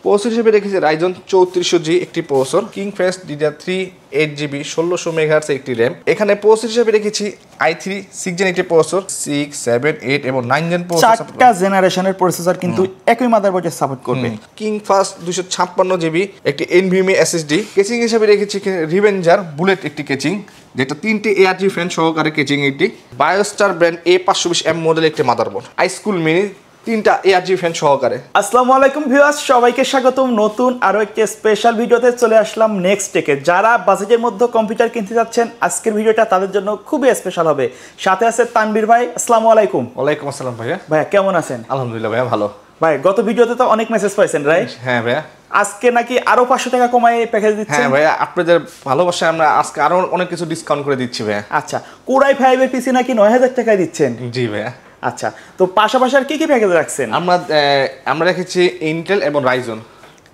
Processor হিসেবে রেখেছি Ryzen 3400G একটি প্রসেসর, কিংফেস DDR3 8GB 1600 মেগাহার্টজ একটি র্যাম। এখানে প্রসেসর হিসেবে রেখেছি i3 6 জেন একটি প্রসেসর, 6, 7, 8 এবং 9 জেন প্রসেসর। চারটা জেনারেশনের প্রসেসর কিন্তু একই মাদারবোর্ডে সাপোর্ট করবে। কিংফাস 256GB একটি NVMe SSD। কেচিং হিসেবে রেখেছি রিভেঞ্জার বুলেট একটি কেচিং, যেটা 3টি ARG ফ্যান সহকারে কেচিং। এটি বায়োস্টার ব্র্যান্ড A520M মডেল একটি মাদারবোর্ড, হাইস্কুল মিনি 3টা ARG ফ্যান সহকারে। আসসালামু আলাইকুম ভিউয়ার্স, সবাইকে স্বাগতম নতুন আরো একটি স্পেশাল ভিডিওতে। চলে আসলাম নেক্সট টেকে। যারা বাজেটের মধ্যে কম্পিউটার কিনতে যাচ্ছেন, আজকের ভিডিওটা তাদের জন্য খুবই স্পেশাল হবে। সাথে আছে তানভীর ভাই। আসসালামু আলাইকুম। ওয়ালাইকুম আসসালাম ভাইয়া। ভাইয়া কেমন আছেন? আলহামদুলিল্লাহ ভাইয়া ভালো। ভাই গত ভিডিওতে তো অনেক মেসেজ পাইছেন, রাইট? হ্যাঁ ভাইয়া। আজকে নাকি আরো 500 টাকা কমায় প্যাকেজ দিচ্ছেন? হ্যাঁ ভাইয়া, আপনাদের ভালোবাসায় আমরা আজকে আরো অনেক কিছু ডিসকাউন্ট করে দিচ্ছি ভাইয়া। আচ্ছা, Core i5 এর পিসি নাকি 9000 টাকায় দিচ্ছেন? জি ভাইয়া। আচ্ছা, তো পাশাপাশি আর কি কি প্যাকেজ রাখছেন? আমরা রেখেছি ইন্টেল এবং রাইজন।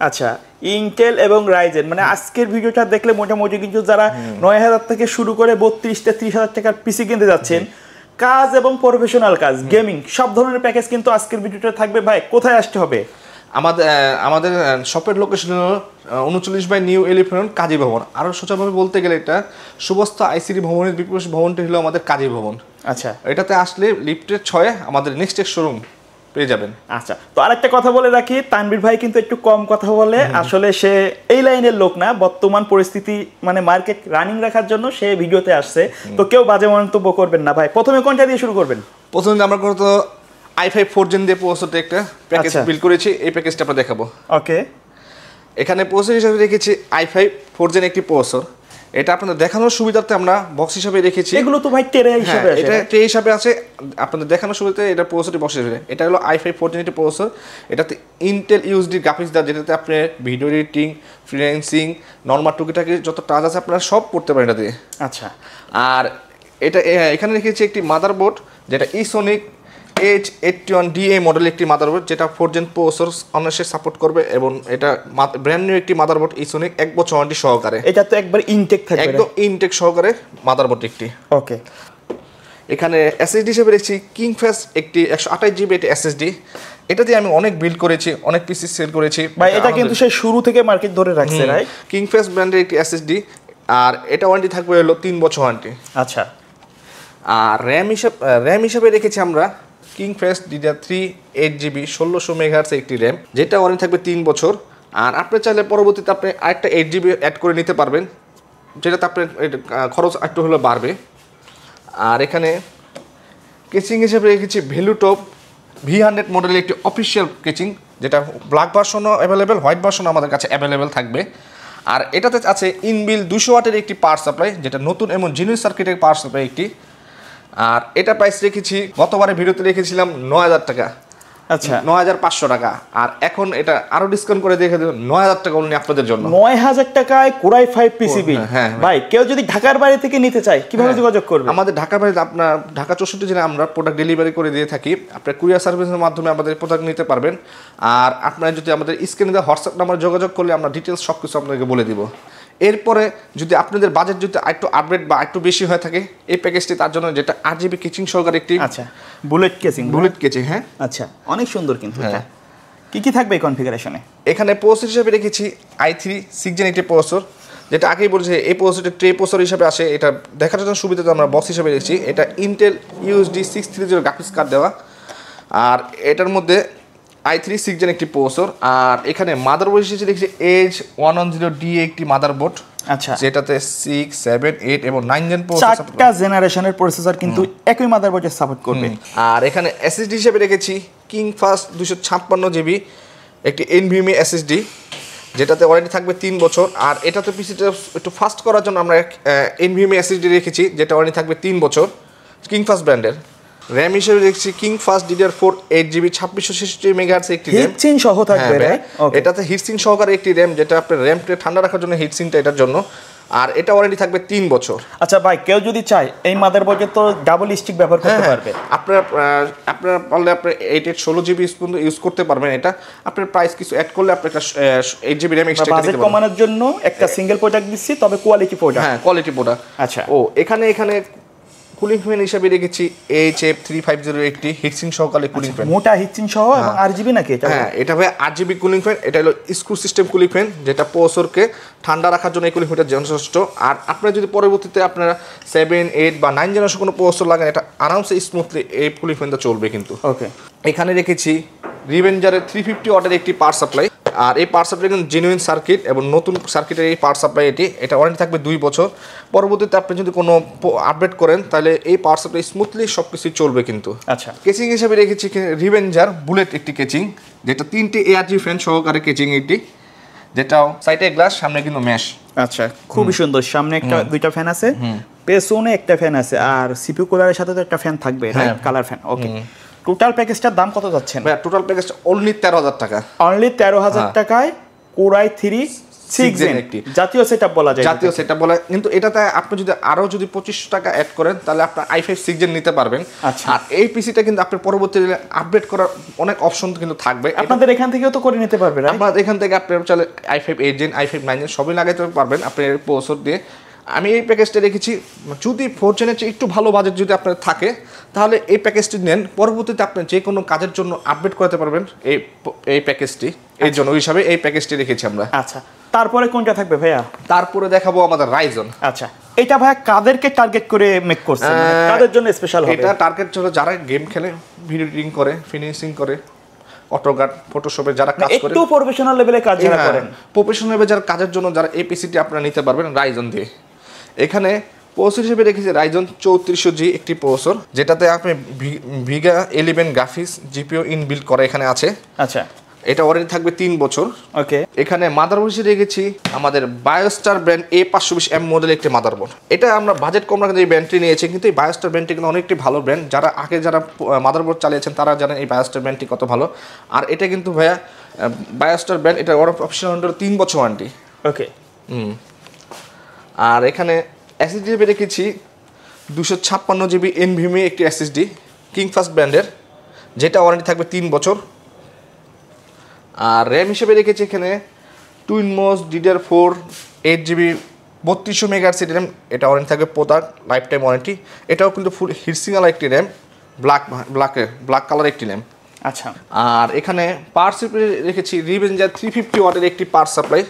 আচ্ছা, ইন্টেল এবং রাইজেন, মানে আজকের ভিডিওটা দেখলে মোটামুটি কিন্তু যারা 9000 থেকে শুরু করে 32-30,000 টাকার পিসি কিনতে যাচ্ছেন, কাজ এবং প্রফেশনাল কাজ, গেমিং সব ধরনের প্যাকেজ কিন্তু আজকের ভিডিওটা থাকবে। ভাই কোথায় আসতে হবে? আমাদের শপের লোকেশন হলো 39 নিউ এলিফ্যান্ট কাজী ভবন। আরও সোজাভাবে বলতে গেলে এটা সুবস্তা আইসিডি ভবনের বিপরীত ভবনটি হলো আমাদের কাজী ভবন। আচ্ছা, এটাতে আসলে লিফটের 6 আমাদের নেক্সট শোরুম পেয়ে যাবেন। আচ্ছা, তো আরেকটা কথা বলে রাখি, তানভীর ভাই কিন্তু একটু কম কথা বলে। আসলে সে এই লাইনের লোক না, বর্তমান পরিস্থিতি মানে মার্কেট রানিং রাখার জন্য সে ভিডিওতে আসছে। তো কেউ বাজে মন্তব্য করবেন না ভাই। প্রথমে কোনটা দিয়ে শুরু করবেন? প্রথমে আমরা তো i5 4 জেন দিয়ে প্রসেসরটা একটা প্যাকেজ বিল্ড করেছি, এই প্যাকেজটা আমরা দেখাবো। ওকে, এখানে প্রসেসর হিসেবে রেখেছি i5 4 জেন একটি প্রসেসর। এটা আপনাদের দেখানোর সুবিধার্থে আমরা বক্স হিসেবে রেখেছি। এগুলো তো ভাই ট্রে হিসেবে আছে। এটা ট্রে হিসেবে আছে, আপনাদের দেখানোর সুবিধাতে এটা প্রসেসরটি বক্স হিসেবে। এটা হলো i5 4 জেন একটি প্রসেসর। এটাতে ইন্টেল ইউএসডি গ্রাফিক্স দেওয়া, যেটাতে আপনি ভিডিও এডিটিং, ফ্রিল্যান্সিং, নরমাল টুকিটাকি যত কাজ আছে আপনারা সব করতে পারেন এটা দিয়ে। আচ্ছা, আর এখানে রেখেছি একটি মাদারবোর্ড, যেটা ইসোনিক H81DA মডেল একটি মাদারবোর্ড, যেটা 4 জেন প্রসেসর অনায়াসে সাপোর্ট করবে এবং এটা ব্র্যান্ড নিউ একটি মাদারবোর্ড ইসোনিক 1 বছর ওয়ারেন্টি সহকারে। এটা তো একবার ইনটেক থাকবে, একদম ইনটেক সহকারে মাদারবোর্ড একটি। ওকে, এখানে এসএসডি হিসেবে রেখেছি কিংফেস একটি 128GB একটি এসএসডি। এটা দিয়ে আমি অনেক বিল্ড করেছি, অনেক পিসি সেল করেছি ভাই। এটা কিন্তু সেই শুরু থেকে মার্কেট ধরে রাখছে, রাইট? কিংফেস ব্র্যান্ডের একটি এসএসডি, আর এটা ওয়ারেন্টি থাকবে হলো 3 বছর ওয়ারেন্টি। আচ্ছা, আর র্যাম হিসেবে রেখেছি আমরা কিংফেস DDR3 8GB 1600 মেগাহার্টজ একটি র্যাম, যেটা ওয়ারেন্টি থাকবে 3 বছর। আর আপনি চাইলে পরবর্তীতে আপনি আরেকটা 8GB অ্যাড করে নিতে পারবেন, যেটাতে আপনার খরচ একটু হলে বাড়বে। আর এখানে কেচিং হিসেবে রেখেছি ভ্যালুটপ V100 মডেলের একটি অফিসিয়াল কেচিং, যেটা ব্ল্যাক ভার্সনও অ্যাভেলেবেল, হোয়াইট ভার্সনও আমাদের কাছে অ্যাভেলেবেল থাকবে। আর এটাতে আছে ইনবিল 200 ওয়াটের একটি পাওয়ার সাপ্লাই, যেটা নতুন এবং জেনুইন সার্কিটের পাওয়ার সাপ্লাই একটি। আর এটা প্রাইস রেখেছি, গতবারে ভিডিওতে রেখেছিলাম 9000 টাকা। আচ্ছা, 9500 টাকা। আর এখন এটা আরো ডিসকাউন্ট করে দেখে দেব 9000 টাকা অনলি আপনাদের জন্য। 9000 টাকায় Core i5 পিসিবি। হ্যাঁ ভাই, কেউ যদি ঢাকার বাইরে থেকে নিতে চায় কিভাবে যোগাযোগ করবে? আমাদের ঢাকার বাইরে আপনার ঢাকা 64 জেলায় আমরা প্রোডাক্ট ডেলিভারি করে দিয়ে থাকি। আপনার কুরিয়ার সার্ভিসের মাধ্যমে আমাদের প্রোডাক্ট নিতে পারবেন। আর আপনারা যদি আমাদের স্ক্রিনে দেওয়া হোয়াটসঅ্যাপ নাম্বারে যোগাযোগ করলে আমরা ডিটেলস সব কিছু আপনাকে বলে দিব। এরপরে যদি আপনাদের বাজেট যদি একটু আপডেট বা একটু বেশি হয়ে থাকে, এই প্যাকেজটি তার জন্য, যেটা 8GB কেচিং সহকারে একটি। আচ্ছা, বুলেট কেচিং। হ্যাঁ, আচ্ছা, অনেক সুন্দর কিন্তু এটা। কি থাকবে এই কনফিগারেশনে? এখানে প্রসেসর হিসেবে রেখেছি i3 6 জেন একটি প্রসেসর, যেটা আগেই বলছে এই প্রসেসরটা ট্রে প্রসেসর হিসেবে আসে। এটা দেখার জন্য সুবিধাতে আমরা বক্স হিসেবে রেখেছি। এটা ইন্টেল ইউএসডি 630 গ্রাফিক্স কার্ড দেওয়া। আর এটার মধ্যে i3 6 জেন একটি প্রসেসর। আর এখানে মাদারবোর্ড হিসেবে রেখেছি H110DA একটি মাদারবোর্ড। আচ্ছা, যেটাতে 6, 7, 8 এবং 9 জেন প্রসেসর, চারটা জেনারেশনের প্রসেসর কিন্তু একই মাদারবোর্ডে সাপোর্ট করবে। আর এখানে এসএসডি হিসেবে রেখেছি কিংফাস 256GB একটি NVMe SSD, যেটাতে ওয়ারেন্টি থাকবে 3 বছর। আর এটাতে পিসিটা একটু ফাস্ট করার জন্য আমরা NVMe SSD রেখেছি, যেটা ওয়ারেন্টি থাকবে 3 বছর, কিংফাস ব্র্যান্ডের। র্যাম হিসেবে রেখেছি কিংফাস DDR4 8GB 2666 মেগাহার্টজ একটি র্যাম, হিটসিং সহ থাকবে। এটাতে হিটসিং সহকারে একটি র্যাম, যেটা আপনার র্যামটা ঠান্ডা রাখার জন্য হিটসিংটা এটার জন্য। আর এটা ওয়ারেন্টি থাকবে 3 বছর। আচ্ছা ভাই, কেউ যদি চায় এই মাদারবোর্ডে তো ডাবল স্টিক ব্যবহার করতে পারবে। আপনারা পারলে আপনি 8/16GB ইউজ করতে পারবেন। এটা আপনার প্রাইস কিছু অ্যাড করলে আপনি 8GB র্যাম এক্সট্রা বাজেট কমানোর জন্য একটা সিঙ্গেল প্রোডাক্ট দিচ্ছি, তবে কোয়ালিটি প্রোডাক্ট। হ্যাঁ, কোয়ালিটি প্রোডাক্ট। আচ্ছা, এখানে কুলিং ফ্যান হিসেবে রেখেছি HF350 একটি হিটসিং সহকারে কুলিং ফ্যান। মোটা হিটসিং সহ এবং আরজিবি নাকি এটা? হ্যাঁ, এটা ভাই আরজিবি কুলিং ফ্যান। এটা হলো স্ক্রু সিস্টেম কুলিং ফ্যান, যেটা প্রসেসরকে ঠান্ডা রাখার জন্য এই কুলিং ফ্যানটা যথেষ্ট। আর আপনারা যদি পরবর্তীতে আপনারা 7, 8 বা 9 জেনারেশন কোনো প্রসেসর লাগান, এটা আরামসে স্মুথলি এই কুলিং ফ্যানটা চলবে কিন্তু। ওকে, এখানে রেখেছি রিভেঞ্জারের 350 ওয়াটের একটি পাওয়ার সাপ্লাই। আর এই পাওয়ার সাপ্লাই কিন্তু জেনুইন সার্কিট এবং নতুন সার্কিটের এই পাওয়ার সাপ্লাই এটা ওয়ারেন্টি থাকবে 2 বছর। পরবর্তীতে আপনি যদি কোনো আপডেট করেন তাহলে এই পাওয়ার সাপ্লাই স্মুথলি সব কিছুই চলবে কিন্তু। আচ্ছা, কেচিং হিসেবে রেখেছি রিভেঞ্জার বুলেট একটি কেচিং, যেটা 3টে ARG ফ্যান সহকারে কেচিং এটি, যেটাও সাইডে গ্লাস, সামনে কিন্তু ম্যাশ। আচ্ছা, খুবই সুন্দর। সামনে একটা দুইটা ফ্যান আছে, পেছনে একটা ফ্যান আছে, আর সিপিইউ কুলারের সাথে তো একটা ফ্যান থাকবে, right? Colour fan. Okay, total প্যাকেজটার দাম কত যাচ্ছেন? ভাই টোটাল প্যাকেজটা অনলি 13,000 টাকা। অনলি 13,000 টাকায় কোরাই 3 6 জেন একটি জাতীয় সেটআপ বলা যায়। জাতীয় সেটআপ বলা, কিন্তু এটাতে আপনি যদি আরো যদি 25 টাকা অ্যাড করেন তাহলে আপনার i5 6 জেন নিতে পারবেন। আচ্ছা, আর এই পিসিটা কিন্তু আপনার পরবর্তীতে আপডেট করার অনেক অপশন কিন্তু থাকবে। আপনাদের এখান থেকেও তো করে নিতে পারবেন, রাইট? আপনার এখান থেকে আপনি চাইলে i5 8 জেন, i5 9 জেন সবই লাগাইতে পারবেন আপনার এই প্রসেসর দিয়ে। আমি এই প্যাকেজটা রেখেছি, যদি 4 জেনের চেয়ে একটু ভালো বাজেট যদি আপনার থাকে তাহলে এই প্যাকেজটি নেন। পরবর্তীতে আপনি যে কোনো কাজের জন্য আপডেট করতে পারবেন এই প্যাকেজটি। এর জন্য হিসাবে এই প্যাকেজটি রেখেছি আমরা। আচ্ছা, তারপরে কোনটা থাকবে ভাইয়া? তারপরে দেখাবো আমাদের রাইজন। আচ্ছা, এটা ভাইয়া কাদেরকে টার্গেট করে মেক করছেন, কাদের জন্য স্পেশাল হবে? এটা টার্গেট হলো যারা গেম খেলে, ভিডিও এডিটিং করে, ফিনিশিং করে, অটোকাড, ফটোশপে যারা কাজ করে, একটু প্রফেশনাল লেভেলে কাজ যারা করেন, প্রফেশনাল লেভেলে যারা কাজের জন্য যারা এই পিসিটি আপনারা নিতে পারবেন রাইজন দিয়ে। এখানে প্রসেসর হিসেবে রেখেছি রাইজন 3400G একটি প্রসেসর, যেটাতে আপনি ভিগা 11 গ্রাফিক্স জিপিও ইনবিল্ট করা এখানে আছে। আচ্ছা, এটা ওয়ারেন্টি থাকবে 3 বছর। ওকে, এখানে মাদারবোর্ড হিসেবে রেখেছি আমাদের বায়োস্টার ব্র্যান্ড A520M মডেল একটি মাদারবোর্ড। এটা আমরা বাজেট কম রাখতে এই ব্র্যান্ডটি নিয়েছি, কিন্তু এই বায়োস্টার ব্র্যান্ডটি কিন্তু অনেকটি ভালো ব্র্যান্ড। যারা আগে যারা মাদারবোর্ড চালিয়েছেন তারা জানেন এই বায়োস্টার ব্র্যান্ডটি কত ভালো। আর এটা কিন্তু ভাইয়া বায়োস্টার ব্র্যান্ড, এটা অফিসিয়াল 3 বছর ওয়ারেন্টি। ওকে, আর এখানে এসএসডি রেখেছি 256GB NVMe একটি এসএসডি কিংফাস্ট ব্র্যান্ডের, যেটা ওয়ারেন্টি থাকবে 3 বছর। আর র্যাম হিসেবে রেখেছি এখানে টুইনমোস DDR4 8GB 3200 মেগাহার্টজ র্যাম, এটা ওয়ারেন্টি থাকবে প্রোডাক্ট লাইফ টাইম ওয়ারেন্টি। এটাও কিন্তু ফুল হিটসিংওয়ালা একটি র্যাম, ব্ল্যাক কালার একটি র্যাম। আচ্ছা, আর এখানে পাওয়ার সাপ্লাই রেখেছি রিভেঞ্জার 350 ওয়াটের একটি পাওয়ার সাপ্লাই,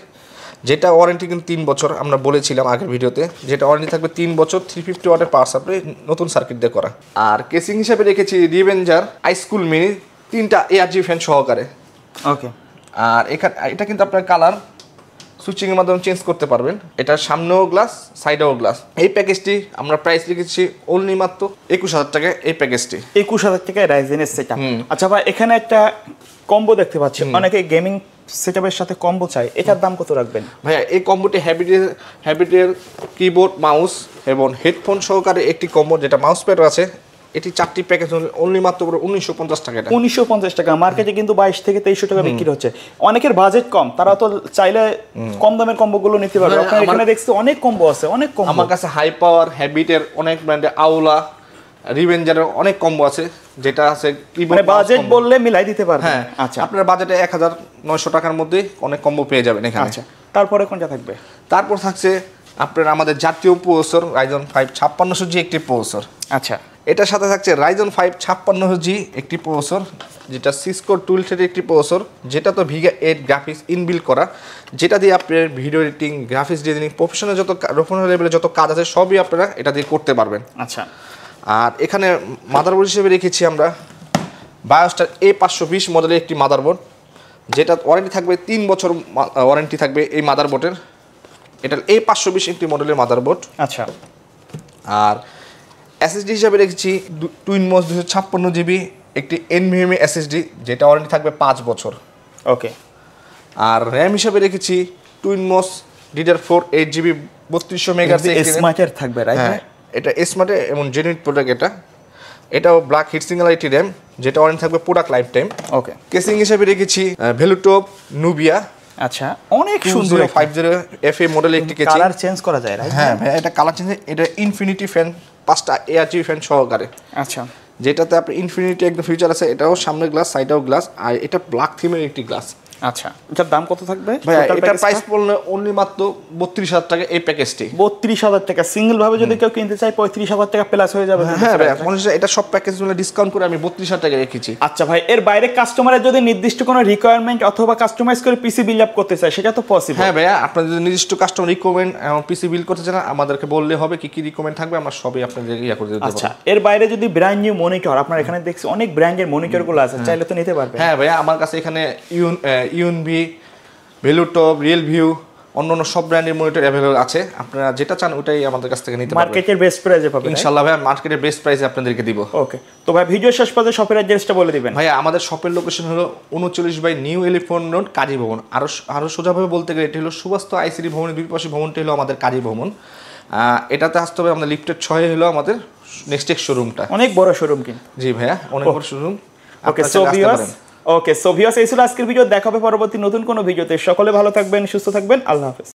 যেটা ওয়ারেন্টি কিন্তু 3 বছর, আমরা বলেছিলাম আগের ভিডিওতে, যেটা ওয়ারেন্টি থাকবে 3 বছর, 350 ওয়াটের পাওয়ার সাপ্লাই, নতুন সার্কিট দিয়ে করা। আর কেসিং হিসেবে রেখেছি রিভেঞ্জার হাইস্কুল মিনি 3টা ARG ফ্যান সহকারে। ওকে, আর এটা কিন্তু আপনার কালার সুইচিংয়ের মাধ্যমে চেঞ্জ করতে পারবেন। এটা সামনেও গ্লাস, সাইডেও গ্লাস। এই প্যাকেজটি আমরা প্রাইস লিখেছি অনলি মাত্র 21,000 টাকায়। এই প্যাকেজটি 21,000 টাকায় রাইজেনের সেটআপ। আচ্ছা ভাই, এখানে একটা কম্বো দেখতে পাচ্ছি, অনেকে গেমিং সেটআপের সাথে কম্বো চাই, এটার দাম কত রাখবেন ভাইয়া? এই কম্বোটি হ্যাবিটের কিবোর্ড, মাউস এবং হেডফোন সহকারে একটি কম্বো, যেটা মাউস প্যাডও আছে। এটি 4টি প্যাকেজ অনলি মাত্র 1950 টাকা। 1950 টাকা, মার্কেটে কিন্তু 22 থেকে 2300 টাকা বিক্রি হচ্ছে। অনেকের বাজেট কম, তারা তো চাইলে কম দামের কম্বোগুলো নিতে পারবে। আপনারা এখানে দেখছি অনেক কম্বো আছে, অনেক কম্বো। আমার কাছে হাই পাওয়ার, হ্যাবিটের অনেক ব্র্যান্ডের, আউলা, রিভেঞ্জারের অনেক কম্বো আছে, যেটা আছে মানে বাজেট বললে মিলাই দিতে পারবেন। হ্যাঁ, আচ্ছা, আপনার বাজেটে 1900 টাকার মধ্যে অনেক কম্বো পেয়ে যাবেন এখানে। আচ্ছা, তারপরে কোনটা থাকবে? তারপর থাকছে আপনার আমাদের জাতীয় প্রসেসর রাইজন 5 5600G একটি প্রসেসর। আচ্ছা, এটার সাথে থাকছে রাইজন 5 5600G একটি প্রসেসর, যেটা সিসকো টুলসের একটি প্রসেসর, যেটা তো ভিগা 8 গ্রাফিক্স ইনবিল্ট করা, যেটা দিয়ে আপনার video editing, graphics designing, professional লেভেলে যত কাজ আছে সবই আপনারা এটা দিয়ে করতে পারবেন। আচ্ছা, আর এখানে মাদারবোর্ড হিসেবে রেখেছি আমরা বায়োস্টার A520 মডেলের একটি মাদারবোর্ড, যেটা ওয়ারেন্টি থাকবে 3 বছর ওয়ারেন্টি থাকবে এই মাদারবোর্ডের। এটা A520 একটি মডেলের মাদারবোর্ড। আচ্ছা, আর এসএসডি হিসাবে রেখেছি টুইনমোস 256GB একটি NVMe এসএসডি, যেটা ওয়ারেন্টি থাকবে 5 বছর। ওকে, আর র্যাম হিসাবে রেখেছি টুইনমোস DDR4 8GB 3200 মেগাহার্টজ স্মার্টের থাকবে, রাইট? হ্যাঁ, এটা স্মার্টে এবং জেনুইন প্রোডাক্ট। এটাও ব্ল্যাক হিটসিংওয়ালা একটি র্যাম, যেটা ওয়ারেন্টি থাকবে প্রোডাক্ট লাইফ টাইম। ওকে, কেসিং হিসাবে রেখেছি ভেলুটপ নুবিয়া। আচ্ছা, অনেক সুন্দর 2050 FA মডেলের একটি কেসিং। কালার চেঞ্জ করা যায়, রাইট? হ্যাঁ ভাই, এটা কালার চেঞ্জ, এটা ইনফিনিটি ফ্যান 5টা ARG ফ্যান সহকারে। আচ্ছা, যেটাতে আপনি ইনফিনিটি একদম ফিচার আছে। এটাও সামনে গ্লাস, সাইডেও গ্লাস, আর এটা ব্ল্যাক থিমের একটি গ্লাস। আচ্ছা, এটার দাম কত থাকবে ভাইয়া এটা প্রাইস পড়লে অনলি মাত্র 32,000 টাকা এই প্যাকেজটি। 32,000 টাকা সিঙ্গেল ভাবে যদি কেউ কিনতে চায় 35,000 টাকা প্লাস হয়ে যাবে। হ্যাঁ ভাইয়া, এটা সব প্যাকেজ গুলো ডিসকাউন্ট করে আমি 32,000 টাকা রেখেছি। আচ্ছা ভাই, এর বাইরে কাস্টমারের যদি নির্দিষ্ট কোনো রিকোয়ারমেন্ট অথবা কাস্টমাইজ করে পিসি বিল্ড আপ করতে চায় সেটা তো পসিবল। হ্যাঁ ভাইয়া, আপনার যদি নির্দিষ্ট কাস্টমার রিকমেন্ড পিসি বিল করতে চান আমাদেরকে বললে হবে কি কি রিকমেন্ড থাকবে, আমরা সবই আপনাদের ইয়া করে দিতে পারবো। আচ্ছা, এর বাইরে যদি ব্র্যান্ড নিউ মনিটর, আপনার এখানে দেখছি অনেক ব্র্যান্ডের মনিটর গুলো আছে, চাইলে তো নিতে পারবে। হ্যাঁ ভাইয়া, আমার কাছে এখানে ইউএনভি, ভেলুটপ, রিয়েল ভিউ, অন্যান্য সব ব্র্যান্ডের মনিটর অ্যাভেলেবল আছে। আপনারা যেটা চান ওটাই আমাদের কাছ থেকে নিতে পারবেন। মার্কেটের বেস্ট প্রাইসে পাবেন ইনশাআল্লাহ ভাইয়া, মার্কেটের বেস্ট প্রাইসে আপনাদেরকে দিব। ওকে, তো ভাই ভিডিও শেষ পর্যন্ত শপের অ্যাড্রেসটা বলে দিবেন। ভাইয়া আমাদের শপের লোকেশন হলো 39 বাই নিউ এলিফ্যান্ট রোড, কাজী ভবন। আরো সোজাভাবে বলতে গেলে এটি হলো সুবাস্ত আইসিডি ভবনের দুই পাশে ভবনটি হলো আমাদের কাজী ভবন। এটাতে আসতে হবে আমাদের লিফটের 6 হলো আমাদের নেক্সট শোরুমটা। অনেক বড় শোরুম কিন্তু। জি ভাইয়া, অনেক বড় শোরুম। ওকে সো ভিউয়ার্স এই ছিল আজকের ভিডিও। দেখা হবে পরবর্তী নতুন কোনো ভিডিওতে। সকলে ভালো থাকবেন, সুস্থ থাকবেন, আল্লাহ হাফেজ।